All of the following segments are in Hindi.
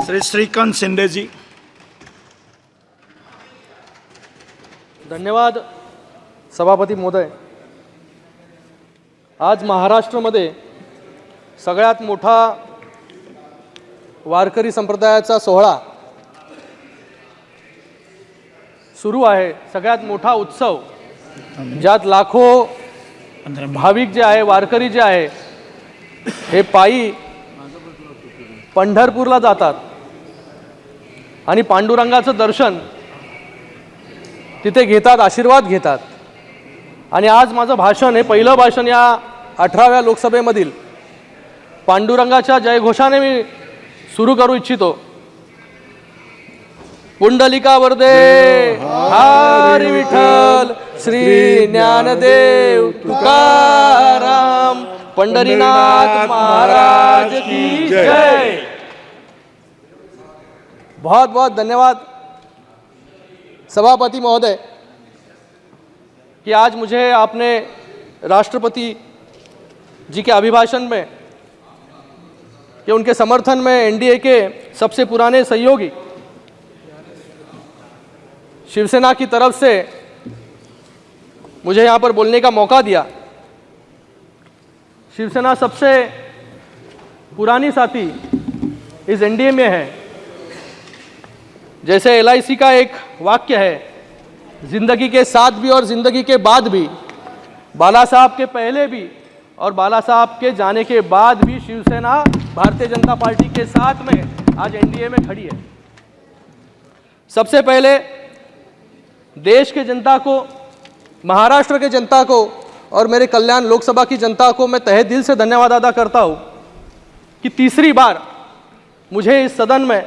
श्री श्रीकांत शिंदे जी। धन्यवाद सभापती महोदय। आज महाराष्ट्रामध्ये सगळ्यात मोठा वारकरी संप्रदायाचा सोहळा सुरू आहे, सगळ्यात मोठा उत्सव, ज्यात लाखो भाविक जे आहे, वारकरी जे आहे, हे पायी पंढरपूरला जातात आणि पांडुरंगाचं दर्शन तिथे घेतात, आशीर्वाद घेतात। आणि आज माझं भाषण हे पहिलं भाषण या 18व्या लोकसभेमधील पांडुरंगाच्या जयघोषाने मी सुरू करू इच्छितो। पुंडलिका वरदे हरी विठ्ठल, श्री ज्ञानदेव तुकाराम, पंढरीनाथ महाराज की जय। बहुत बहुत धन्यवाद सभापति महोदय कि आज मुझे आपने राष्ट्रपति जी के अभिभाषण में कि उनके समर्थन में एनडीए के सबसे पुराने सहयोगी शिवसेना की तरफ से मुझे यहाँ पर बोलने का मौका दिया। शिवसेना सबसे पुरानी साथी इस एनडीए में है। जैसे एलआईसी का एक वाक्य है, जिंदगी के साथ भी और जिंदगी के बाद भी, बाला साहब के पहले भी और बाला साहब के जाने के बाद भी शिवसेना भारतीय जनता पार्टी के साथ में आज एनडीए में खड़ी है। सबसे पहले देश के जनता को, महाराष्ट्र के जनता को और मेरे कल्याण लोकसभा की जनता को मैं तहे दिल से धन्यवाद अदा करता हूं कि तीसरी बार मुझे इस सदन में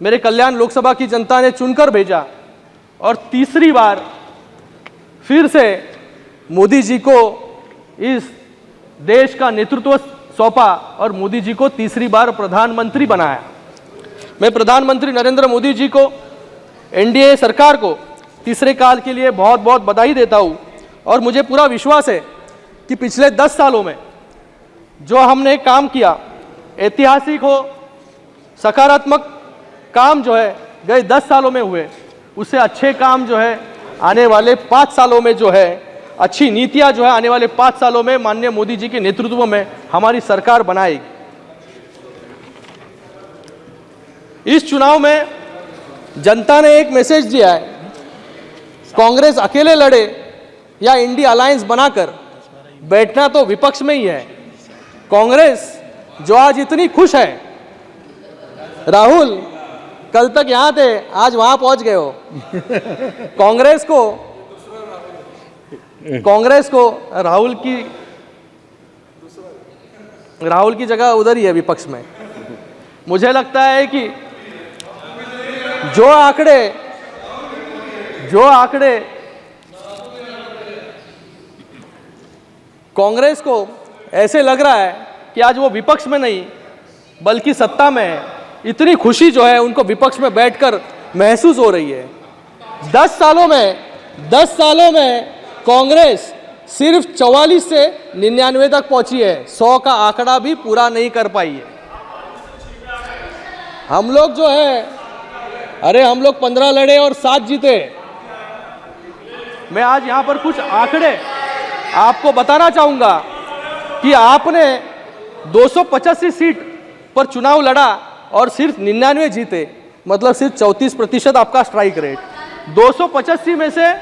मेरे कल्याण लोकसभा की जनता ने चुनकर भेजा और तीसरी बार फिर से मोदी जी को इस देश का नेतृत्व सौंपा और मोदी जी को तीसरी बार प्रधानमंत्री बनाया। मैं प्रधानमंत्री नरेंद्र मोदी जी को, एनडीए सरकार को तीसरे काल के लिए बहुत बहुत बधाई देता हूँ। और मुझे पूरा विश्वास है कि पिछले 10 सालों में जो हमने काम किया, ऐतिहासिक हो, सकारात्मक काम जो है गए 10 सालों में हुए, उससे अच्छे काम जो है आने वाले 5 सालों में जो है, अच्छी नीतियां जो है आने वाले 5 सालों में माननीय मोदी जी के नेतृत्व में हमारी सरकार बनाएगी। इस चुनाव में जनता ने एक मैसेज दिया है, कांग्रेस अकेले लड़े या इंडिया अलायंस बनाकर, बैठना तो विपक्ष में ही है। कांग्रेस जो आज इतनी खुश है, राहुल कल तक यहां थे, आज वहां पहुंच गए हो। कांग्रेस को राहुल की जगह उधर ही है विपक्ष में। मुझे लगता है कि जो आंकड़े कांग्रेस को ऐसे लग रहा है कि आज वो विपक्ष में नहीं बल्कि सत्ता में है, इतनी खुशी जो है उनको विपक्ष में बैठकर महसूस हो रही है। 10 सालों में कांग्रेस सिर्फ 44 से 99 तक पहुंची है, 100 का आंकड़ा भी पूरा नहीं कर पाई है। हम लोग जो है, अरे हम लोग 15 लड़े और 7 जीते। मैं आज यहां पर कुछ आंकड़े आपको बताना चाहूंगा कि आपने 285 सीट पर चुनाव लड़ा और सिर्फ 99 जीते, मतलब सिर्फ 34% आपका स्ट्राइक रेट। 285 में से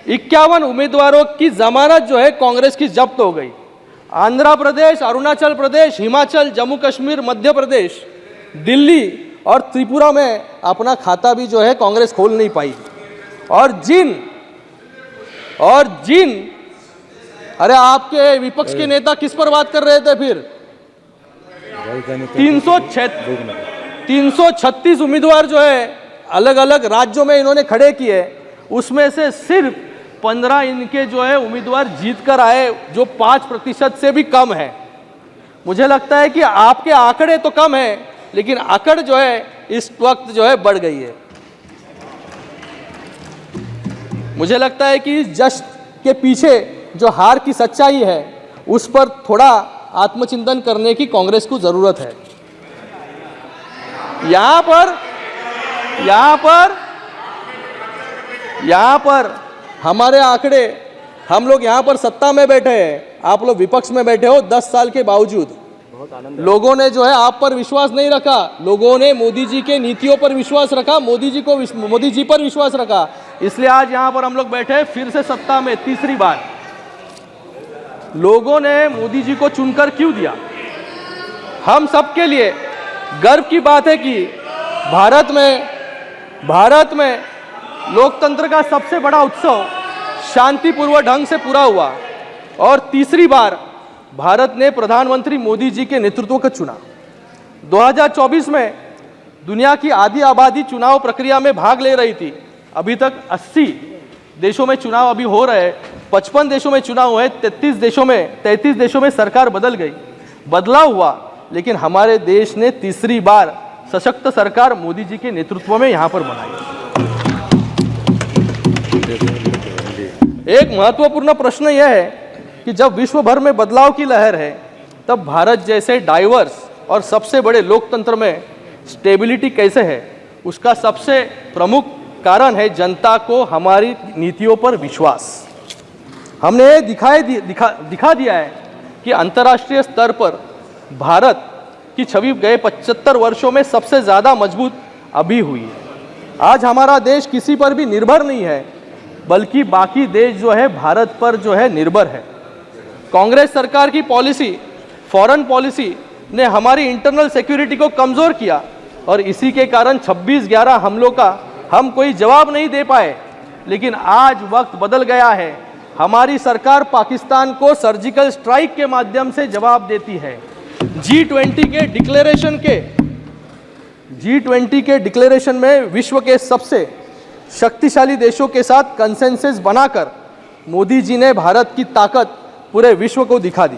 51 उम्मीदवारों की जमानत जो है कांग्रेस की जब्त हो गई। आंध्र प्रदेश, अरुणाचल प्रदेश, हिमाचल, जम्मू कश्मीर, मध्य प्रदेश, दिल्ली और त्रिपुरा में अपना खाता भी जो है कांग्रेस खोल नहीं पाई। और जिन अरे आपके विपक्ष के नेता किस पर बात कर रहे थे फिर? 336 उम्मीदवार जो है अलग अलग राज्यों में इन्होंने खड़े किए, उसमें से सिर्फ 15 इनके जो है उम्मीदवार जीत कर आए, जो 5% से भी कम है। मुझे लगता है कि आपके आंकड़े तो कम है, लेकिन अकड़ जो है इस वक्त जो है बढ़ गई है। मुझे लगता है कि जश्न के पीछे जो हार की सच्चाई है उस पर थोड़ा आत्मचिंतन करने की कांग्रेस को जरूरत है। यहाँ पर हमारे आंकड़े, हम लोग यहाँ पर सत्ता में बैठे हैं, आप लोग विपक्ष में बैठे हो 10 साल के बावजूद। लोगों ने जो है आप पर विश्वास नहीं रखा, लोगों ने मोदी जी के नीतियों पर विश्वास रखा, मोदी जी पर विश्वास रखा, इसलिए आज यहाँ पर हम लोग बैठे हैं फिर से सत्ता में तीसरी बार। लोगों ने मोदी जी को चुनकर क्यों दिया? हम सबके लिए गर्व की बात है कि भारत में लोकतंत्र का सबसे बड़ा उत्सव शांतिपूर्वक ढंग से पूरा हुआ और तीसरी बार भारत ने प्रधानमंत्री मोदी जी के नेतृत्व को चुना। 2024 में दुनिया की आधी आबादी चुनाव प्रक्रिया में भाग ले रही थी। अभी तक 80 देशों में चुनाव अभी हो रहे हैं, 55 देशों में चुनाव हुए, 33 देशों में सरकार बदल गई, बदलाव हुआ, लेकिन हमारे देश ने तीसरी बार सशक्त सरकार मोदी जी के नेतृत्व में यहां पर बनाई। एक महत्वपूर्ण प्रश्न यह है कि जब विश्व भर में बदलाव की लहर है, तब भारत जैसे डाइवर्स और सबसे बड़े लोकतंत्र में स्टेबिलिटी कैसे है? उसका सबसे प्रमुख कारण है जनता को हमारी नीतियों पर विश्वास। हमने दिखा दिया है कि अंतर्राष्ट्रीय स्तर पर भारत की छवि गए 75 वर्षों में सबसे ज़्यादा मजबूत अभी हुई है। आज हमारा देश किसी पर भी निर्भर नहीं है, बल्कि बाकी देश जो है भारत पर जो है निर्भर है। कांग्रेस सरकार की पॉलिसी, फॉरेन पॉलिसी ने हमारी इंटरनल सिक्योरिटी को कमज़ोर किया और इसी के कारण 26/11 हमलों का हम कोई जवाब नहीं दे पाए। लेकिन आज वक्त बदल गया है, हमारी सरकार पाकिस्तान को सर्जिकल स्ट्राइक के माध्यम से जवाब देती है। G20 के डिक्लेरेशन में विश्व के सबसे शक्तिशाली देशों के साथ कंसेंसस बनाकर मोदी जी ने भारत की ताकत पूरे विश्व को दिखा दी।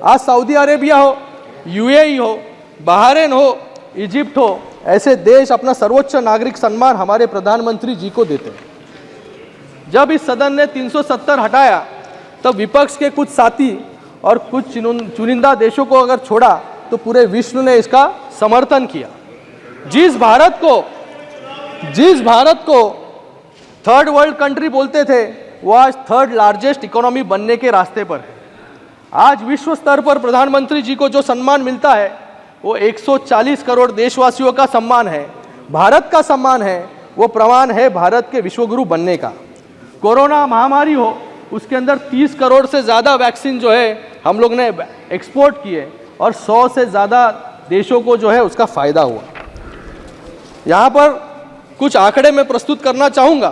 आज सऊदी अरेबिया हो, UAE हो, बहरीन हो, इजिप्ट हो, ऐसे देश अपना सर्वोच्च नागरिक सम्मान हमारे प्रधानमंत्री जी को देते हैं। जब इस सदन ने 370 हटाया, तब विपक्ष के कुछ साथी और कुछ चुनिंदा देशों को अगर छोड़ा तो पूरे विश्व ने इसका समर्थन किया। जिस भारत को थर्ड वर्ल्ड कंट्री बोलते थे, वो आज थर्ड लार्जेस्ट इकोनॉमी बनने के रास्ते पर है। आज विश्व स्तर पर प्रधानमंत्री जी को जो सम्मान मिलता है, वो 140 करोड़ देशवासियों का सम्मान है, भारत का सम्मान है, वो प्रमाण है भारत के विश्वगुरु बनने का। कोरोना महामारी हो, उसके अंदर 30 करोड़ से ज़्यादा वैक्सीन जो है हम लोग ने एक्सपोर्ट किए और 100 से ज़्यादा देशों को जो है उसका फ़ायदा हुआ। यहाँ पर कुछ आंकड़े मैं प्रस्तुत करना चाहूँगा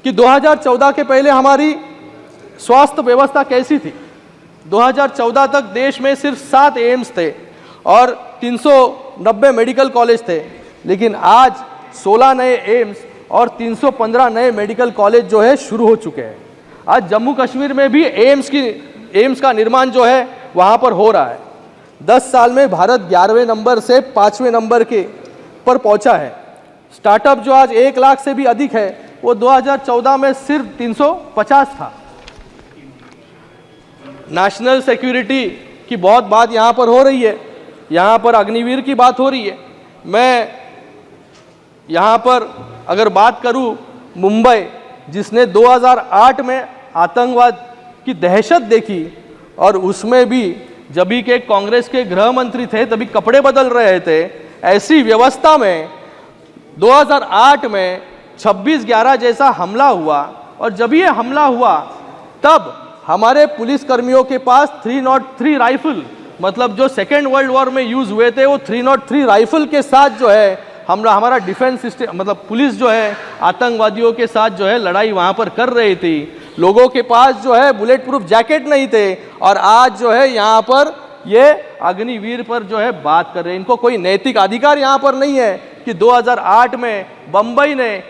कि 2014 के पहले हमारी स्वास्थ्य व्यवस्था कैसी थी। 2014 तक देश में सिर्फ 7 एम्स थे और 390 मेडिकल कॉलेज थे, लेकिन आज 16 नए एम्स और 315 नए मेडिकल कॉलेज जो है शुरू हो चुके हैं। आज जम्मू कश्मीर में भी एम्स का निर्माण जो है वहाँ पर हो रहा है। 10 साल में भारत 11वें नंबर से 5वें नंबर पर पहुँचा है। स्टार्टअप जो आज 1 लाख से भी अधिक है, वो 2014 में सिर्फ 350 था। नेशनल सिक्योरिटी की बहुत बात यहाँ पर हो रही है, यहाँ पर अग्निवीर की बात हो रही है। मैं यहाँ पर अगर बात करूँ मुंबई, जिसने 2008 में आतंकवाद की दहशत देखी और उसमें भी जभी के कांग्रेस के गृह मंत्री थे तभी कपड़े बदल रहे थे, ऐसी व्यवस्था में 2008 में 26/11 जैसा हमला हुआ और जब ये हमला हुआ तब हमारे पुलिसकर्मियों के पास 303 राइफल, मतलब जो सेकेंड वर्ल्ड वॉर में यूज़ हुए थे, वो 303 राइफल के साथ जो है हमारा डिफेंस सिस्टम, मतलब पुलिस जो है आतंकवादियों के साथ जो है लड़ाई वहाँ पर कर रही थी। लोगों के पास जो है बुलेट प्रूफ जैकेट नहीं थे और आज जो है यहाँ पर ये अग्निवीर पर जो है बात कर रहे हैं। इनको कोई नैतिक अधिकार यहाँ पर नहीं है कि 2008 में बम्बई ने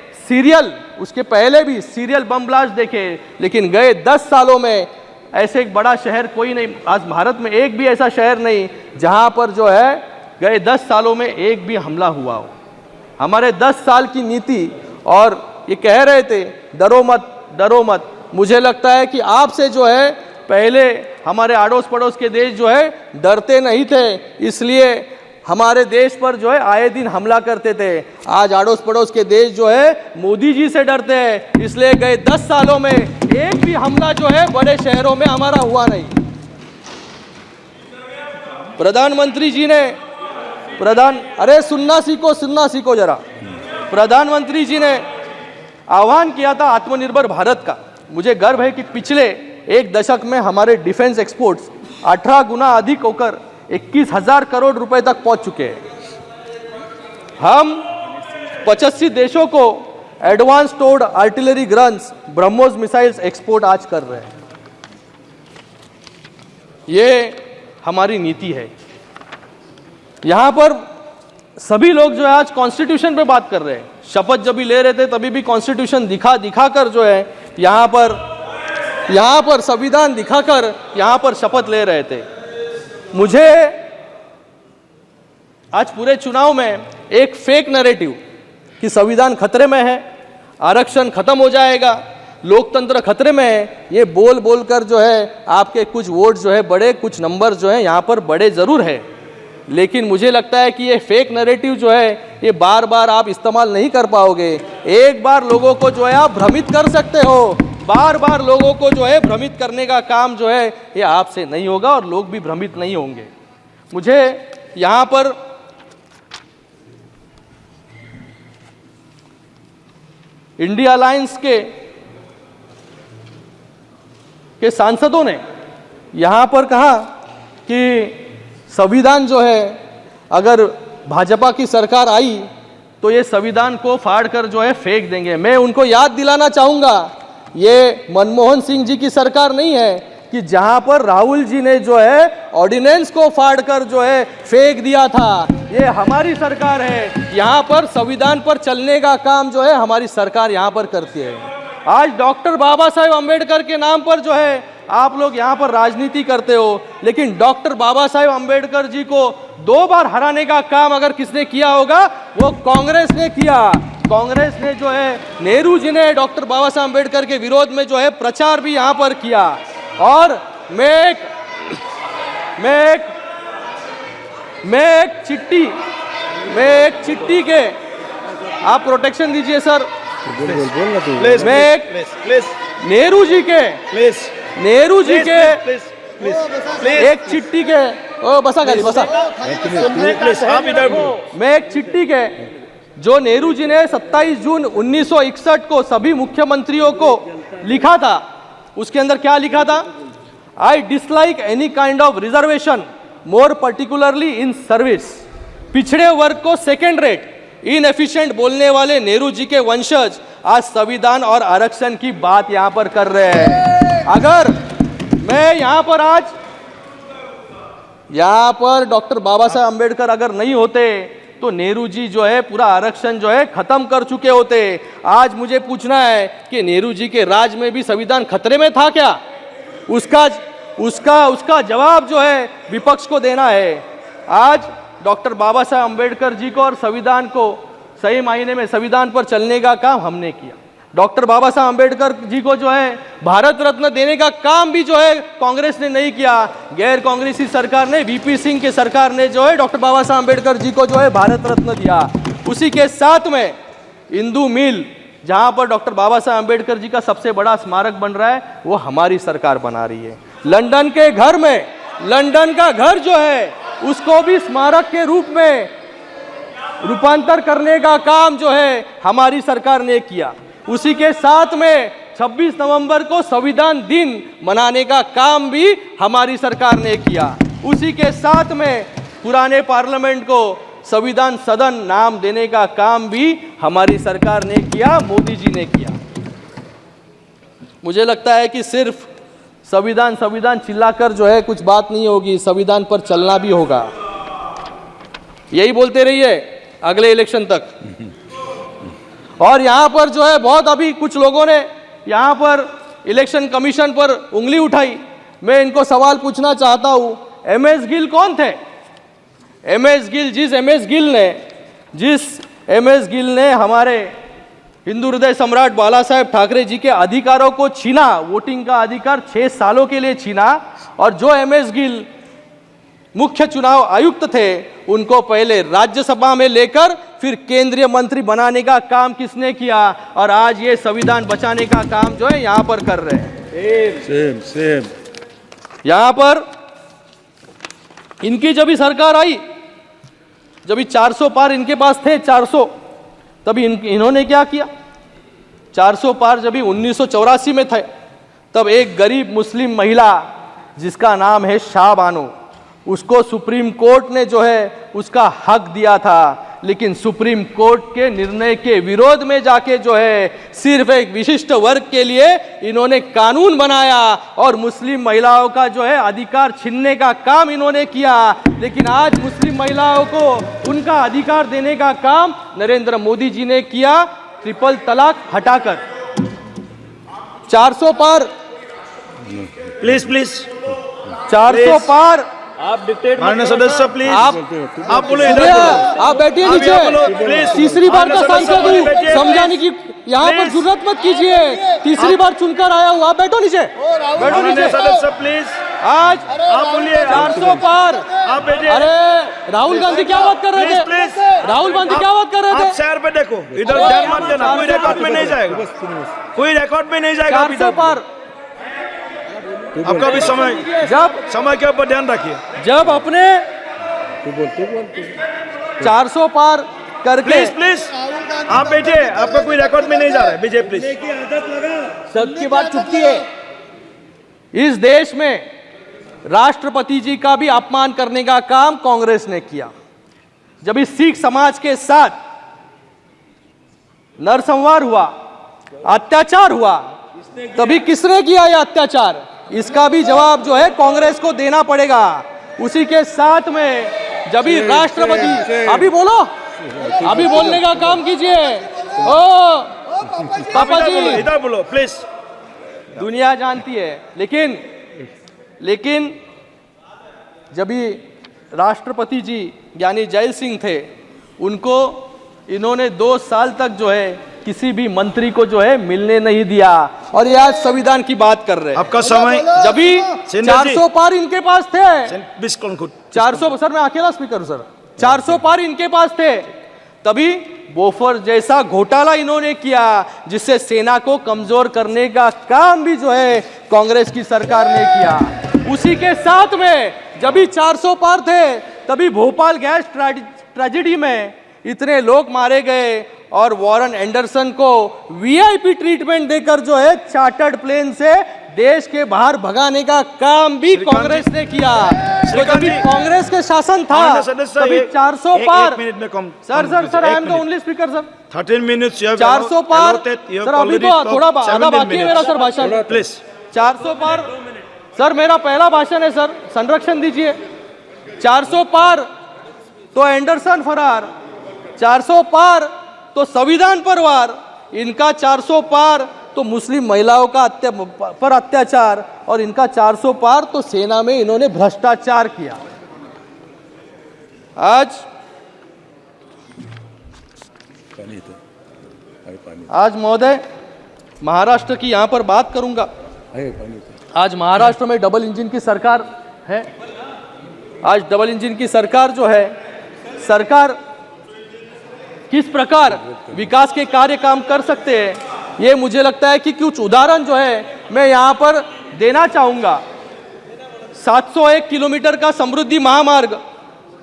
उसके पहले भी सीरियल बम ब्लास्ट देखे, लेकिन गए 10 सालों में ऐसे एक बड़ा शहर कोई नहीं, आज भारत में एक भी ऐसा शहर नहीं जहाँ पर जो है गए 10 सालों में एक भी हमला हुआ हो। हमारे 10 साल की नीति, और ये कह रहे थे डरो मत, मुझे लगता है कि आपसे जो है पहले हमारे आड़ोस पड़ोस के देश जो है डरते नहीं थे, इसलिए हमारे देश पर जो है आए दिन हमला करते थे। आज आड़ोस पड़ोस के देश जो है मोदी जी से डरते हैं, इसलिए गए 10 सालों में एक भी हमला जो है बड़े शहरों में हमारा हुआ नहीं। प्रधानमंत्री जी ने अरे सुनना सीखो जरा। प्रधानमंत्री जी ने आह्वान किया था आत्मनिर्भर भारत का। मुझे गर्व है कि पिछले एक दशक में हमारे डिफेंस एक्सपोर्ट्स 18 गुना अधिक होकर 21,000 करोड़ रुपए तक पहुंच चुके हैं। हम 85 देशों को एडवांस टोर्ड artillery guns BrahMos missiles export आज कर रहे हैं। ये हमारी नीति है। यहां पर सभी लोग जो है आज कॉन्स्टिट्यूशन पे बात कर रहे हैं। शपथ जब भी ले रहे थे तभी भी कॉन्स्टिट्यूशन दिखा कर जो है यहां पर संविधान दिखाकर यहां पर शपथ ले रहे थे। मुझे आज पूरे चुनाव में एक फेक नैरेटिव कि संविधान खतरे में है, आरक्षण खत्म हो जाएगा, लोकतंत्र खतरे में है, ये बोल कर जो है आपके कुछ वोट जो है बड़े, कुछ नंबर जो है यहाँ पर बड़े जरूर है, लेकिन मुझे लगता है कि ये फेक नैरेटिव जो है ये बार बार आप इस्तेमाल नहीं कर पाओगे। एक बार लोगों को जो है आप भ्रमित कर सकते हो, बार बार लोगों को जो है भ्रमित करने का काम जो है ये आपसे नहीं होगा और लोग भी भ्रमित नहीं होंगे। मुझे यहाँ पर इंडिया अलायंस के सांसदों ने यहाँ पर कहा कि संविधान जो है अगर भाजपा की सरकार आई तो ये संविधान को फाड़ कर जो है फेंक देंगे। मैं उनको याद दिलाना चाहूँगा ये मनमोहन सिंह जी की सरकार नहीं है कि जहां पर राहुल जी ने जो है ऑर्डिनेंस को फाड़ कर जो है फेंक दिया था। ये हमारी सरकार है, यहाँ पर संविधान पर चलने का काम जो है हमारी सरकार यहाँ पर करती है। आज डॉक्टर बाबा साहेब अम्बेडकर के नाम पर जो है आप लोग यहाँ पर राजनीति करते हो, लेकिन डॉक्टर बाबा साहेब अम्बेडकर जी को 2 बार हराने का काम अगर किसने किया होगा वो कांग्रेस ने किया। कांग्रेस ने जो है नेहरू जी ने डॉक्टर बाबा साहेब अम्बेडकर के विरोध में जो है प्रचार भी यहाँ पर किया। और मैं एक चिट्ठी के आप प्रोटेक्शन दीजिए सर। नेहरू जी के एक चिट्ठी के मैं एक चिट्ठी के जो नेहरू जी ने 27 जून 1961 को सभी मुख्यमंत्रियों को लिखा था, उसके अंदर क्या लिखा था? I dislike any kind of reservation, more particularly in service. पिछड़े वर्ग को सेकेंड रेट, इनएफिशिएंट बोलने वाले नेहरू जी के वंशज आज संविधान और आरक्षण की बात यहां पर कर रहे हैं। अगर मैं यहां पर डॉक्टर बाबा साहेब अम्बेडकर अगर नहीं होते तो नेहरू जी जो है पूरा आरक्षण जो है खत्म कर चुके होते। आज मुझे पूछना है कि नेहरू जी के राज में भी संविधान खतरे में था क्या? उसका जवाब जो है विपक्ष को देना है। आज डॉक्टर बाबा साहेब अम्बेडकर जी को और संविधान को सही मायने में संविधान पर चलने का काम हमने किया। डॉक्टर बाबा साहब अम्बेडकर जी को जो है भारत रत्न देने का काम भी जो है कांग्रेस ने नहीं किया। गैर कांग्रेसी सरकार ने, वीपी सिंह के सरकार ने जो है डॉक्टर बाबा साहब अम्बेडकर जी को जो है भारत रत्न दिया। उसी के साथ में इंदू मिल, जहां पर डॉक्टर बाबा साहब अम्बेडकर जी का सबसे बड़ा स्मारक बन रहा है, वो हमारी सरकार बना रही है। लंदन के घर में, लंदन का घर जो है उसको भी स्मारक के रूप में रूपांतर करने का काम जो है हमारी सरकार ने किया। उसी के साथ में 26 नवंबर को संविधान दिन मनाने का काम भी हमारी सरकार ने किया। उसी के साथ में पुराने पार्लियामेंट को संविधान सदन नाम देने का काम भी हमारी सरकार ने किया, मोदी जी ने किया। मुझे लगता है कि सिर्फ संविधान चिल्लाकर जो है कुछ बात नहीं होगी, संविधान पर चलना भी होगा। यही बोलते रहिए अगले इलेक्शन तक। और यहाँ पर जो है बहुत अभी कुछ लोगों ने यहाँ पर इलेक्शन कमीशन पर उंगली उठाई। मैं इनको सवाल पूछना चाहता हूँ, एमएस गिल कौन थे? जिस एमएस गिल ने हमारे हिंदू हृदय सम्राट बाला साहेब ठाकरे जी के अधिकारों को छीना, वोटिंग का अधिकार 6 सालों के लिए छीना, और जो एमएस गिल मुख्य चुनाव आयुक्त थे, उनको पहले राज्यसभा में लेकर फिर केंद्रीय मंत्री बनाने का काम किसने किया, और आज ये संविधान बचाने का काम जो है यहां पर कर रहे हैं। सेम यहां पर इनकी जब भी सरकार आई, जब 400 पार इनके पास थे 400, तभी इन्होंने क्या किया, 400 पार जब 1984 में थे, तब एक गरीब मुस्लिम महिला जिसका नाम है शाह बानो, उसको सुप्रीम कोर्ट ने जो है उसका हक दिया था, लेकिन सुप्रीम कोर्ट के निर्णय के विरोध में जाके जो है सिर्फ एक विशिष्ट वर्ग के लिए इन्होंने कानून बनाया और मुस्लिम महिलाओं का जो है अधिकार छीनने का काम इन्होंने किया। लेकिन आज मुस्लिम महिलाओं को उनका अधिकार देने का काम नरेंद्र मोदी जी ने किया, ट्रिपल तलाक हटाकर। 400 पार, प्लीज प्लीज 400 पार, आप डिक्टेट माननीय सदस्य प्लीज आप बोलो, आप बैठिए नीचे। प्लीज तीसरी बार का सांसद हूँ, समझाने की यहाँ पर जरूरत मत कीजिए, तीसरी बार चुनकर आया हूँ, आप बैठो नीचे, बैठो नीचे। सदस्य प्लीज आज आप बोलिए, 400 पार। आप बैठिए। अरे राहुल गांधी क्या बात कर रहे थे, राहुल गांधी क्या बात कर रहे थे। शहर पे देखो, इधर ध्यान मत देना, कोई रिकॉर्ड में नहीं जाएगा, कोई रिकॉर्ड में नहीं जाएगा। 400 पार, आपका भी समय, जब समय के ऊपर ध्यान रखिए। जब अपने 400 पार करके, प्लीज प्लीज आप बैठिए, आपका कोई रिकॉर्ड में नहीं जा रहा है। विजय प्लीज, सबकी बात चुपती है। इस देश में राष्ट्रपति जी का भी अपमान करने का काम कांग्रेस ने किया। जब इस सिख समाज के साथ नरसंहार हुआ, अत्याचार हुआ, तभी किसने किया यह अत्याचार, इसका भी जवाब जो है कांग्रेस को देना पड़ेगा। उसी के साथ में जब भी राष्ट्रपति, अभी बोलो, अभी बोलने का काम कीजिए। ओ पापा जी, इधर बोलो प्लीज। दुनिया जानती है, लेकिन जब भी राष्ट्रपति जी यानी जैल सिंह थे, उनको इन्होंने 2 साल तक जो है किसी भी मंत्री को जो है मिलने नहीं दिया, और ये आज संविधान की बात कर रहे हैं। आपका समय, जब भी 400 पार इनके पास थे, 400, सर मैं अकेला स्पीकर हूं सर, 400 पार इनके पास थे, तभी बोफर जैसा घोटाला इन्होंने किया, जिससे सेना को कमजोर करने का काम भी जो है कांग्रेस की सरकार ने किया। उसी के साथ में जब भी 400 पार थे, तभी भोपाल गैस ट्रेजेडी में इतने लोग मारे गए, और वॉरेन एंडरसन को वीआईपी ट्रीटमेंट देकर जो है चार्टर्ड प्लेन से देश के बाहर भगाने का काम भी कांग्रेस ने किया। तो जब भी कांग्रेस के शासन था, तभी 400 पार, sir I am the only speaker sir, 13 minutes 400 पार, सर अभी तो थोड़ा आधा बाकी है मेरा सर भाषण, प्लीज। 400 पार, सर मेरा पहला भाषण है सर, संरक्षण दीजिए। 400 पार तो एंडरसन फरार, 400 पार तो संविधान पर वार, इनका 400 पार तो मुस्लिम महिलाओं का पर अत्याचार, और इनका 400 पार तो सेना में इन्होंने भ्रष्टाचार किया। आज महोदय महाराष्ट्र की यहां पर बात करूंगा। आज महाराष्ट्र में डबल इंजन की सरकार है। आज डबल इंजन की सरकार जो है, सरकार किस प्रकार विकास के कार्य काम कर सकते हैं, ये मुझे लगता है कि कुछ उदाहरण जो है मैं यहाँ पर देना चाहूँगा। 701 किलोमीटर का समृद्धि महामार्ग,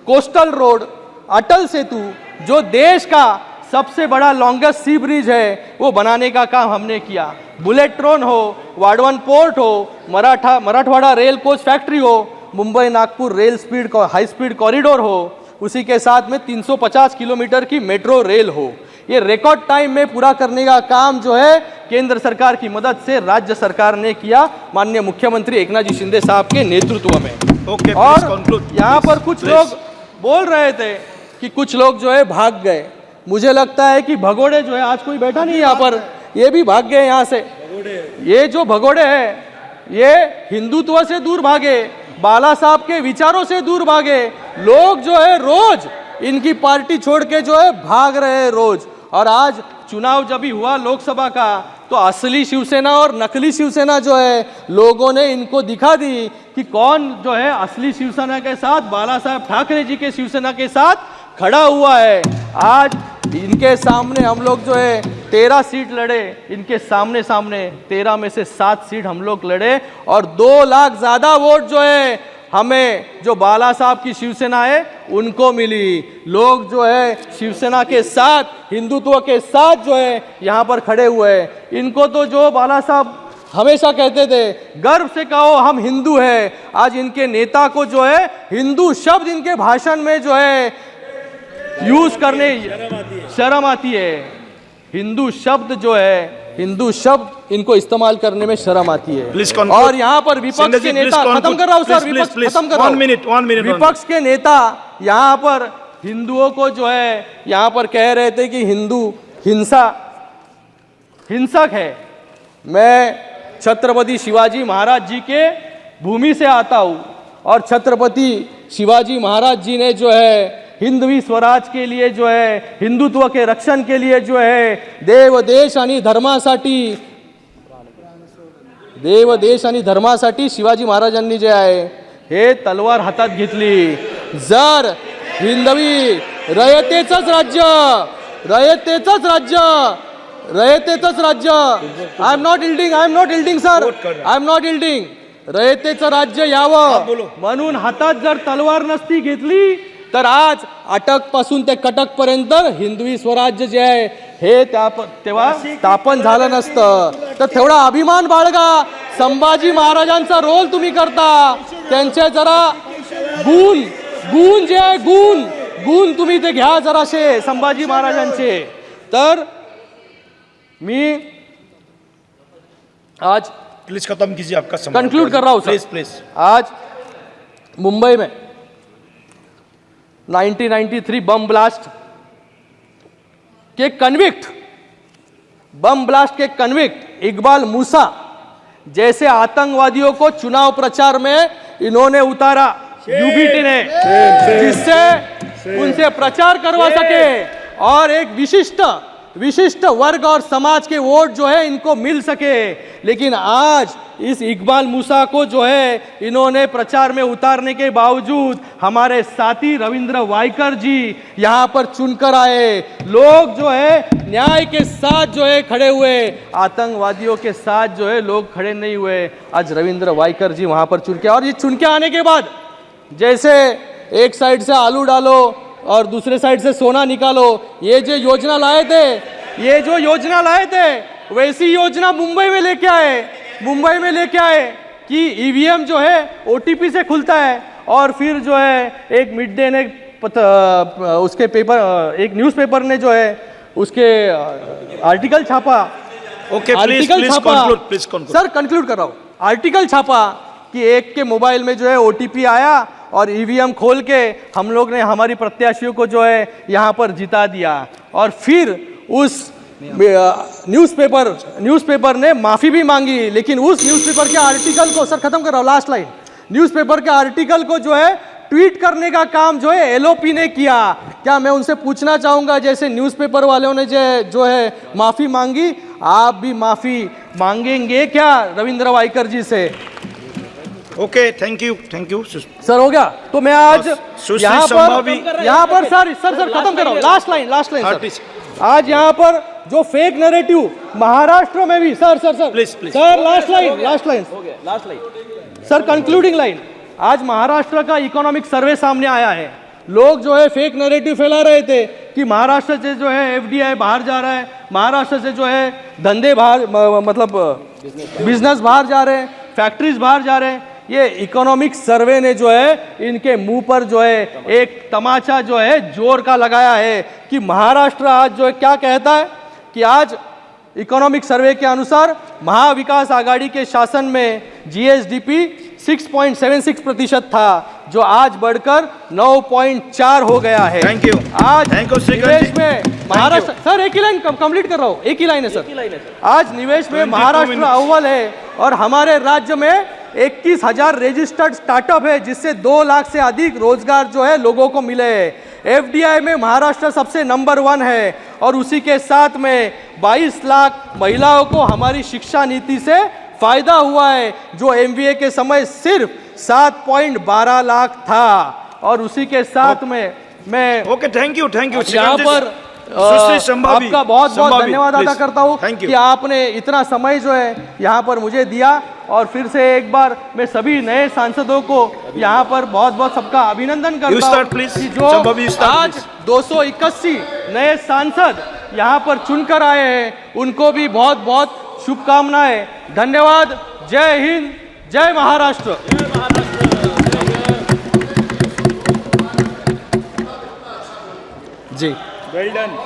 कोस्टल रोड, अटल सेतु, जो देश का सबसे बड़ा लॉन्गेस्ट सी ब्रिज है, वो बनाने का काम हमने किया। बुलेट ट्रेन हो, वाडवन पोर्ट हो, मराठवाड़ा रेल कोच फैक्ट्री हो, Mumbai Nagpur rail speed high speed corridor हो, उसी के साथ में 350 किलोमीटर की मेट्रो रेल हो, ये रिकॉर्ड टाइम में पूरा करने का काम जो है केंद्र सरकार की मदद से राज्य सरकार ने किया, माननीय मुख्यमंत्री एकनाथ जी शिंदे साहब के नेतृत्व में। और यहाँ पर कुछ लोग बोल रहे थे कि कुछ लोग जो है भाग गए। मुझे लगता है कि भगोड़े जो है, आज कोई बैठा नहीं यहाँ पर, ये भी भाग गए यहाँ से। ये जो भगोड़े हैं, ये हिंदुत्व से दूर भागे, बाला साहब के विचारों से दूर भागे। लोग जो है रोज इनकी पार्टी छोड़ के जो है भाग रहे हैं रोज। और आज चुनाव जब भी हुआ लोकसभा का, तो असली शिवसेना और नकली शिवसेना जो है लोगों ने इनको दिखा दी कि कौन जो है असली शिवसेना के साथ, बाला साहब ठाकरे जी के शिवसेना के साथ खड़ा हुआ है। आज इनके सामने हम लोग जो है 13 सीट लड़े, इनके सामने 13 में से 7 सीट हम लोग लड़े और 2 लाख ज्यादा वोट जो है हमें, जो बाला साहब की शिवसेना है उनको मिली। लोग जो है शिवसेना के साथ, हिंदुत्व के साथ जो है यहाँ पर खड़े हुए हैं। इनको तो जो बाला साहब हमेशा कहते थे गर्व से कहो हम हिंदू हैं, आज इनके नेता को जो है हिंदू शब्द इनके भाषण में जो है यूज करने शर्म आती है। हिंदू शब्द जो है, हिंदू शब्द इनको इस्तेमाल करने में शर्म आती है। और यहाँ पर विपक्ष के नेता, खत्म कर रहा हूँ सर, विपक्ष खत्म कर रहा हूँ, विपक्ष के नेता यहाँ पर हिंदुओं को जो है यहाँ पर कह रहे थे कि हिंदू हिंसक है। मैं छत्रपति शिवाजी महाराज जी के भूमि से आता हूँ और छत्रपति शिवाजी महाराज जी ने जो है हिंदवी स्वराज के लिए जो है, हिंदुत्व के रक्षण के लिए जो है देव देश आणि धर्मासाठी शिवाजी महाराजांनी जे आहे हे तलवार हातात घेतली। जर हिंदवी रयतेचंच राज्य I am not yielding sir, I am not yielding, रयतेचं राज्य यावं म्हणून हातात जर तलवार नसती घेतली तर आज अटक पासून ते कटक पर्यंत हिंदवी स्वराज्य जे आहे हे तेव्हा स्थापन झालं नसतं। तर तेवढा अभिमान बाळगा, संभाजी महाराजांचा रोल तुम्ही करता, त्यांचे जरा गुण जे आहे गुण तुम्ही ते घ्या जराशे संभाजी महाराजांचे। तर मी आज प्लीज खत्म कीजिए आपका समय, कंक्लूड कर रहा हूं सर। प्लीज। आज मुंबई में 1993 बम ब्लास्ट के कन्विक्ट इकबाल मूसा जैसे आतंकवादियों को चुनाव प्रचार में इन्होंने उतारा यूबीटी ने, जिससे उनसे प्रचार करवा सके और एक विशिष्ट वर्ग और समाज के वोट जो है इनको मिल सके। लेकिन आज इस इकबाल मूसा को जो है इन्होंने प्रचार में उतारने के बावजूद हमारे साथी रविंद्र वायकर जी यहाँ पर चुनकर आए। लोग जो है न्याय के साथ जो है खड़े हुए, आतंकवादियों के साथ जो है लोग खड़े नहीं हुए। आज रविंद्र वायकर जी वहाँ पर चुन के, और ये चुन के आने के बाद जैसे एक साइड से आलू डालो और दूसरे साइड से सोना निकालो, ये जो योजना लाए थे वैसी योजना मुंबई में लेके आए कि ईवीएम जो है ओटीपी से खुलता है और फिर जो है एक मिड डे ने उसके पेपर, एक न्यूज़पेपर ने जो है उसके आर्टिकल छापा। Okay, please conclude sir, conclude कर रहा हूँ। आर्टिकल छापा कि एक के मोबाइल में जो है ओटीपी आया और ईवीएम खोल के हम लोग ने हमारी प्रत्याशियों को जो है यहाँ पर जिता दिया। और फिर उस न्यूज़पेपर ने माफ़ी भी मांगी, लेकिन उस न्यूज़पेपर के आर्टिकल को, सर खत्म कर रहा हूँ, लास्ट लाइन, न्यूज़पेपर के आर्टिकल को जो है ट्वीट करने का काम जो है एलओपी ने किया। क्या मैं उनसे पूछना चाहूँगा, जैसे न्यूज़पेपर वालों ने जो है माफ़ी मांगी, आप भी माफ़ी मांगेंगे क्या रविंद्र वायकर जी से? Okay, thank you sir. हो गया। तो मैं आज यहाँ पर सर खत्म कर रहा हूँ, लास्ट लाइन सर। आज यहाँ पर जो फेक नैरेटिव महाराष्ट्र में भी, sir please sir, last line sir, concluding line. आज महाराष्ट्र का इकोनॉमिक सर्वे सामने आया है। लोग जो है फेक नैरेटिव फैला रहे थे कि महाराष्ट्र से जो है एफडीआई बाहर जा रहा है, महाराष्ट्र से जो है धंधे बाहर, मतलब बिजनेस बाहर जा रहे हैं, फैक्ट्रीज बाहर जा रहे हैं। ये इकोनॉमिक सर्वे ने जो है इनके मुंह पर जो है एक तमाचा जो है जोर का लगाया है कि महाराष्ट्र आज जो है क्या कहता है कि आज इकोनॉमिक सर्वे के अनुसार महाविकास आघाड़ी के शासन में जीएसडीपी 6.76% था, जो आज बढ़कर 9.4 हो गया है। Thank you. आज निवेश में महाराष्ट्र, सर एक ही लाइन कंप्लीट कर रहा हूँ, एक ही लाइन है सर। आज निवेश में महाराष्ट्र अव्वल है और हमारे राज्य में 21,000 रजिस्टर्ड स्टार्टअप है, जिससे 2 लाख से अधिक रोजगार जो है लोगों को मिले हैं। एफडीआई में महाराष्ट्र सबसे नंबर 1 है और उसी के साथ में 22 लाख महिलाओं को हमारी शिक्षा नीति से फायदा हुआ है, जो एमबीए के समय सिर्फ 7.12 लाख था। और उसी के साथ में मैं ओके, थैंक यू यहाँ पर आपका बहुत बहुत धन्यवाद अदा करता हूँ कि आपने इतना समय जो है यहाँ पर मुझे दिया। और फिर से एक बार मैं सभी नए सांसदों को यहाँ पर बहुत बहुत सबका अभिनंदन करता हूँ कि जो आज 281 नए सांसद यहाँ पर चुनकर आए हैं, उनको भी बहुत बहुत शुभकामनाएं। धन्यवाद। जय हिंद, जय महाराष्ट्र। जी, वेल डन।